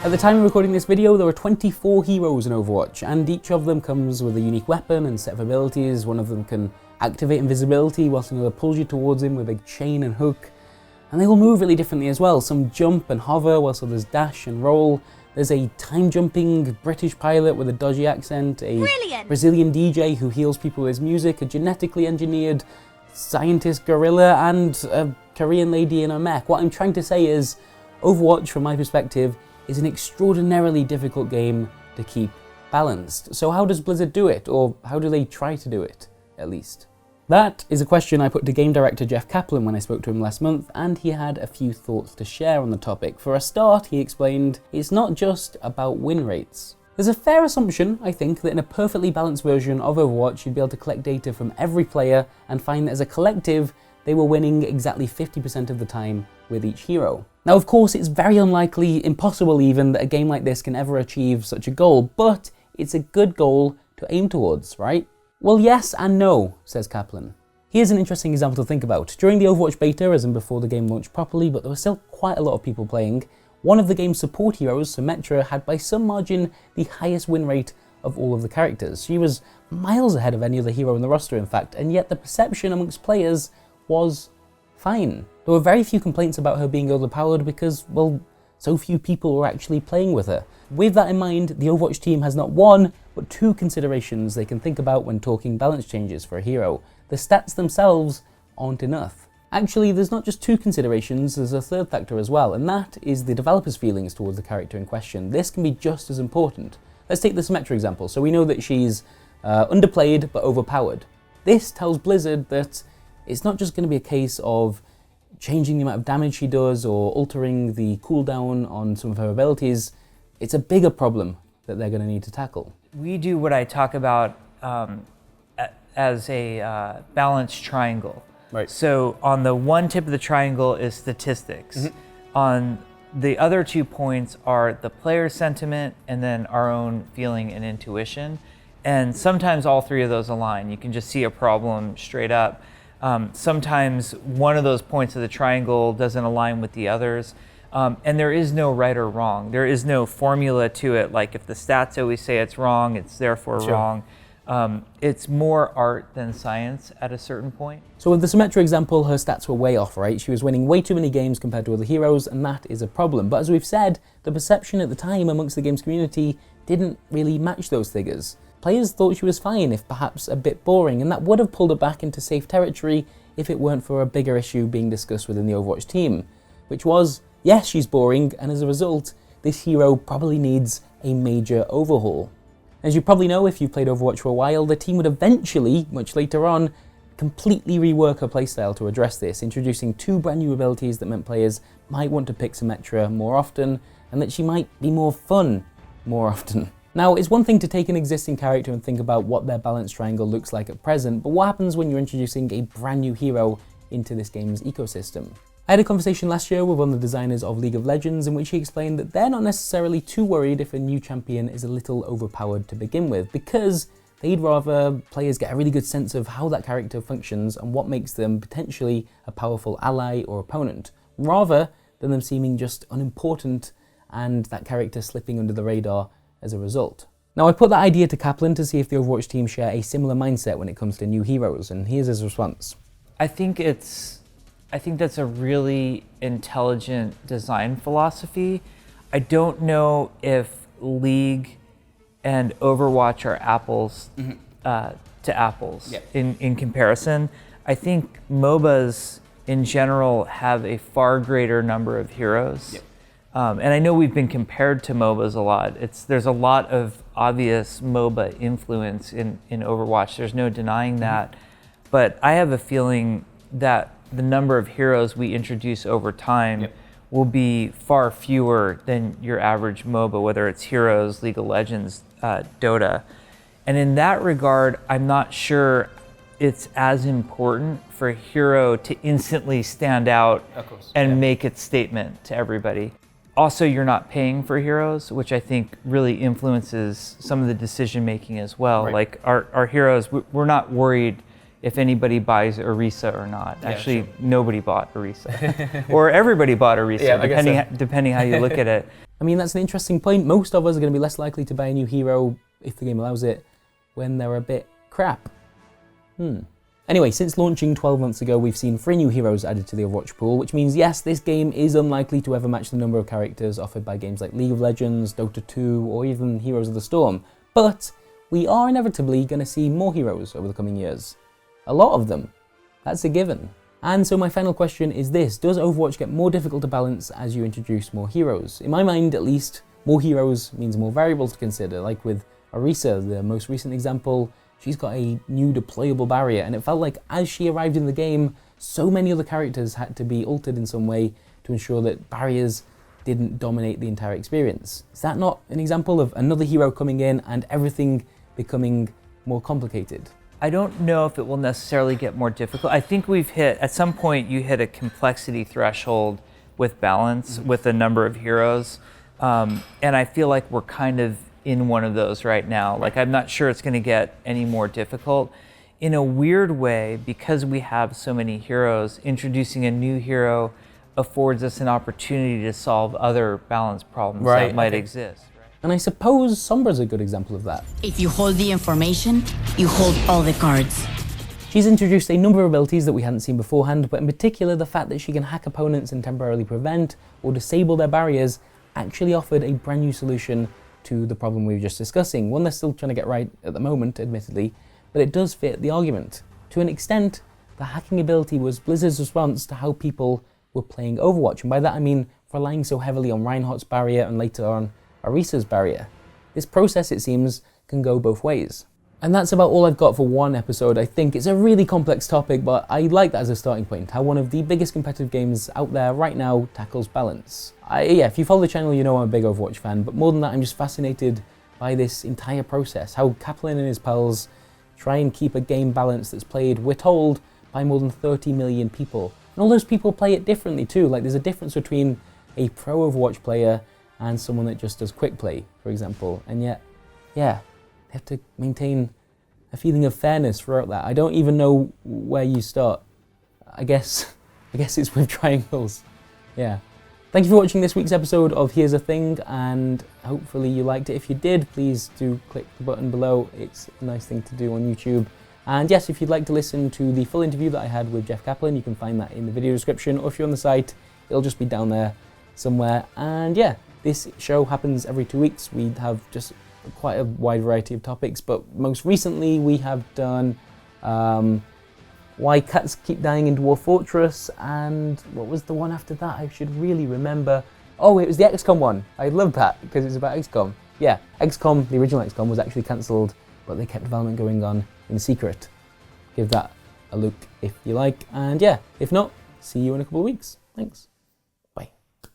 At the time of recording this video, there are 24 heroes in Overwatch, and each of them comes with a unique weapon and set of abilities. One of them can activate invisibility, whilst another pulls you towards him with a chain and hook. And they all move really differently as well. Some jump and hover, whilst others dash and roll. There's a time-jumping British pilot with a dodgy accent, a Brazilian DJ who heals people with his music, a genetically engineered scientist gorilla, and a Korean lady in a mech. What I'm trying to say is, Overwatch, from my perspective, is an extraordinarily difficult game to keep balanced. So how does Blizzard do it? Or how do they try to do it, at least? That is a question I put to game director Jeff Kaplan when I spoke to him last month, and he had a few thoughts to share on the topic. For a start, he explained, it's not just about win rates. There's a fair assumption, I think, that in a perfectly balanced version of Overwatch, you'd be able to collect data from every player and find that as a collective, they were winning exactly 50% of the time with each hero. Now, of course, it's very unlikely, impossible even, that a game like this can ever achieve such a goal, but it's a good goal to aim towards, right? Well, yes and no, says Kaplan. Here's an interesting example to think about. During the Overwatch beta, as in before the game launched properly, but there were still quite a lot of people playing, one of the game's support heroes, Symmetra, had by some margin the highest win rate of all of the characters. She was miles ahead of any other hero in the roster, in fact, and yet the perception amongst players was fine. There were very few complaints about her being overpowered because, well, so few people were actually playing with her. With that in mind, the Overwatch team has not one, but two considerations they can think about when talking balance changes for a hero. The stats themselves aren't enough. Actually, there's not just two considerations, there's a third factor as well, and that is the developer's feelings towards the character in question. This can be just as important. Let's take the Symmetra example. So we know that she's underplayed but overpowered. This tells Blizzard that it's not just going to be a case of changing the amount of damage she does or altering the cooldown on some of her abilities. It's a bigger problem that they're going to need to tackle. We do what I talk about as a balanced triangle. Right. So on the one tip of the triangle is statistics. Mm-hmm. On the other 2 points are the player sentiment and then our own feeling and intuition. And sometimes all three of those align. You can just see a problem straight up. Sometimes one of those points of the triangle doesn't align with the others. And there is no right or wrong. There is no formula to it, like if the stats always say it's wrong, it's therefore Sure. wrong. It's more art than science at a certain point. So with the Symmetra example, her stats were way off, right? She was winning way too many games compared to other heroes, and that is a problem. But as we've said, the perception at the time amongst the game's community didn't really match those figures. Players thought she was fine, if perhaps a bit boring, and that would have pulled her back into safe territory if it weren't for a bigger issue being discussed within the Overwatch team, which was, yes, she's boring, and as a result, this hero probably needs a major overhaul. As you probably know if you've played Overwatch for a while, the team would eventually, much later on, completely rework her playstyle to address this, introducing 2 brand new abilities that meant players might want to pick Symmetra more often, and that she might be more fun more often. Now, it's one thing to take an existing character and think about what their balanced triangle looks like at present, but what happens when you're introducing a brand new hero into this game's ecosystem? I had a conversation last year with one of the designers of League of Legends in which he explained that they're not necessarily too worried if a new champion is a little overpowered to begin with, because they'd rather players get a really good sense of how that character functions and what makes them potentially a powerful ally or opponent, rather than them seeming just unimportant and that character slipping under the radar as a result. Now, I put that idea to Kaplan to see if the Overwatch team share a similar mindset when it comes to new heroes, and here's his response. I think that's a really intelligent design philosophy. I don't know if League and Overwatch are apples to apples in comparison. I think MOBAs in general have a far greater number of heroes. Yep. And I know we've been compared to MOBAs a lot. There's a lot of obvious MOBA influence in Overwatch. There's no denying that. But I have a feeling that the number of heroes we introduce over time will be far fewer than your average MOBA, whether it's Heroes, League of Legends, Dota. And in that regard, I'm not sure it's as important for a hero to instantly stand out and make its statement to everybody. Also, you're not paying for heroes, which I think really influences some of the decision making as well. Right. Like our heroes, we're not worried if anybody buys Orisa or not. Yeah, Actually, sure. nobody bought Orisa. Or everybody bought Orisa, Yeah, depending how you look at it. I mean, that's an interesting point. Most of us are going to be less likely to buy a new hero, if the game allows it, when they're a bit crap. Anyway, since launching 12 months ago, we've seen 3 new heroes added to the Overwatch pool, which means yes, this game is unlikely to ever match the number of characters offered by games like League of Legends, Dota 2, or even Heroes of the Storm. But we are inevitably going to see more heroes over the coming years. A lot of them. That's a given. And so my final question is this: does Overwatch get more difficult to balance as you introduce more heroes? In my mind, at least, more heroes means more variables to consider. Like with Orisa, the most recent example, she's got a new deployable barrier, and it felt like as she arrived in the game, so many other characters had to be altered in some way to ensure that barriers didn't dominate the entire experience. Is that not an example of another hero coming in and everything becoming more complicated? I don't know if it will necessarily get more difficult. I think we've hit, at some point you hit a complexity threshold with balance, with the number of heroes. And I feel like we're kind of in one of those right now. Like, I'm not sure it's gonna get any more difficult. In a weird way, because we have so many heroes, introducing a new hero affords us an opportunity to solve other balance problems that might exist. And I suppose Sombra's a good example of that. If you hold the information, you hold all the cards. She's introduced a number of abilities that we hadn't seen beforehand, but in particular the fact that she can hack opponents and temporarily prevent or disable their barriers actually offered a brand new solution to the problem we were just discussing. One they're still trying to get right at the moment, admittedly, but it does fit the argument. To an extent, the hacking ability was Blizzard's response to how people were playing Overwatch, and by that I mean relying so heavily on Reinhardt's barrier and later on Orisa's barrier. This process, it seems, can go both ways. And that's about all I've got for one episode. I think it's a really complex topic, but I like that as a starting point, how one of the biggest competitive games out there right now tackles balance. If you follow the channel, you know I'm a big Overwatch fan, but more than that, I'm just fascinated by this entire process, how Kaplan and his pals try and keep a game balance that's played, we're told, by more than 30 million people. And all those people play it differently too. Like, there's a difference between a pro Overwatch player and someone that just does quick play, for example. And yet, yeah, they have to maintain a feeling of fairness throughout that. I don't even know where you start. I guess it's with triangles. Yeah. Thank you for watching this week's episode of Here's a Thing, and hopefully you liked it. If you did, please do click the button below. It's a nice thing to do on YouTube. And yes, if you'd like to listen to the full interview that I had with Jeff Kaplan, you can find that in the video description, or if you're on the site, it'll just be down there somewhere. And yeah, this show happens every 2 weeks. We have just quite a wide variety of topics, but most recently we have done why cats keep dying in Dwarf Fortress, and what was the one after that? I should really remember. Oh, it was the XCOM one. I love that because it's about XCOM. Yeah, XCOM, the original XCOM, was actually cancelled, but they kept development going on in secret. Give that a look if you like, and yeah, if not, see you in a couple of weeks. Thanks.